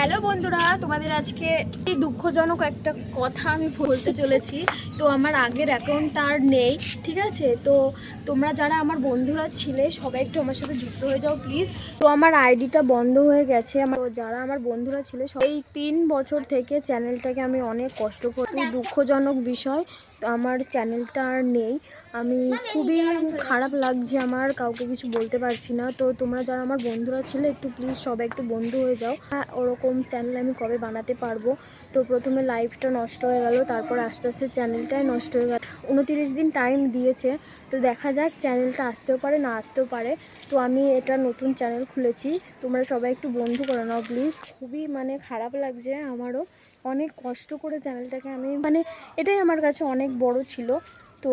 Hello বন্ধুরা, তোমাদের আজকে এই দুঃখজনক একটা কথা আমি বলতে চলেছি। তো আমার আগের অ্যাকাউন্টটা আর নেই, ঠিক আছে? তো তোমরা যারা আমার বন্ধুরা ছিলে সবাই একটু আমার সাথে যুক্ত হয়ে যাও প্লিজ। তো আমার আইডিটা বন্ধ হয়ে গেছে। যারা আমার বন্ধুরা ছিল এই 3 বছর থেকে চ্যানেলটাকে আমি অনেক কষ্ট করি। দুঃখজনক বিষয়, আমার চ্যানেলটা আর নেই। আমি খুবই খারাপ লাগছে, আমার কাউকে কিছু বলতে পারছি না। তো তোমরা যারা আমার বন্ধুরা ছিলে একটু প্লিজ সবাই একটু বন্ধু হয়ে যাও। ওরকম চ্যানেল আমি কবে বানাতে পারবো? তো প্রথমে লাইফটা নষ্ট হয়ে গেল, তারপর আস্তে আস্তে চ্যানেলটাই নষ্ট হয়ে গেল। 29 দিন টাইম দিয়েছে, তো দেখা যাক, চ্যানেলটা আসতেও পারে না আসতেও পারে। তো আমি এটা নতুন চ্যানেল খুলেছি, তোমরা সবাই একটু বন্ধু করে নাও প্লিজ। খুবই খারাপ লাগছে আমারও, অনেক কষ্ট করে চ্যানেলটাকে আমি এটাই আমার কাছে অনেক বড় ছিল। তো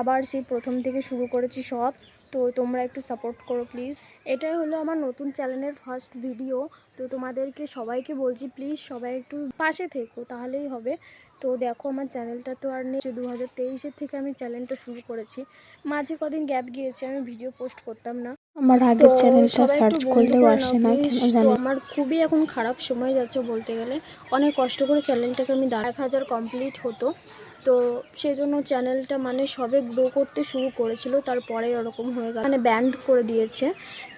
আবার সেই প্রথম থেকে শুরু করেছি সব। তো তোমরা একটু সাপোর্ট করো প্লিজ। এটাই হলো আমার নতুন চ্যানেলের ফার্স্ট ভিডিও। তো তোমাদেরকে সবাইকে বলছি প্লিজ সবাই একটু পাশে থেকো, তাহলেই হবে। তো দেখো, আমার চ্যানেলটা তো আর নেই। 2023-এর থেকে আমি চ্যানেলটা শুরু করেছি, মাঝে কদিন গ্যাপ গিয়েছে, আমি ভিডিও পোস্ট করতাম না। আমার আগের চ্যানেলটা সার্চ করলেও আসে না কেন তো জানি। আমার খুবই এখন খারাপ সময় যাচ্ছে বলতে গেলে। অনেক কষ্ট করে চ্যানেলটাকে আমি 1000 কমপ্লিট হতো, তো সেই জন্য চ্যানেলটা সবে গ্রো করতে শুরু করেছিল, তারপরে ওরকম হয়ে গেল, ব্যান্ড করে দিয়েছে।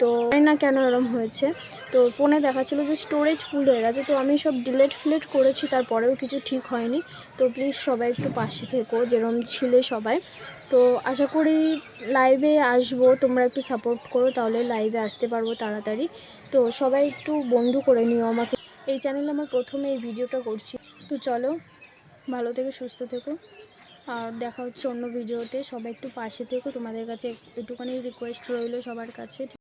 তো জানি না কেন এরকম হয়েছে। তো ফোনে দেখাচ্ছিল যে স্টোরেজ ফুল হয়ে গেছে, তো আমি সব ডিলেট করেছি, তারপরেও কিছু ঠিক হয়নি। তো প্লিজ সবাই একটু পাশে থেকো, যেরকম ছিলে সবাই। তো আশা করি লাইভে আসবো, তোমরা একটু সাপোর্ট করো, তাহলে লাইভে আসতে পারবো তাড়াতাড়ি। তো সবাই একটু বন্ধু করে নিও আমাকে। এই চ্যানেলে আমার প্রথমে এই ভিডিওটা করছি। তো চলো, ভালো থেকে সুস্থ থেকো, আর দেখা হচ্ছে অন্য ভিডিওতে। সবাই একটু পাশে থেকো, তোমাদের কাছে একটুখানি রিকোয়েস্ট রইলো সবার কাছে।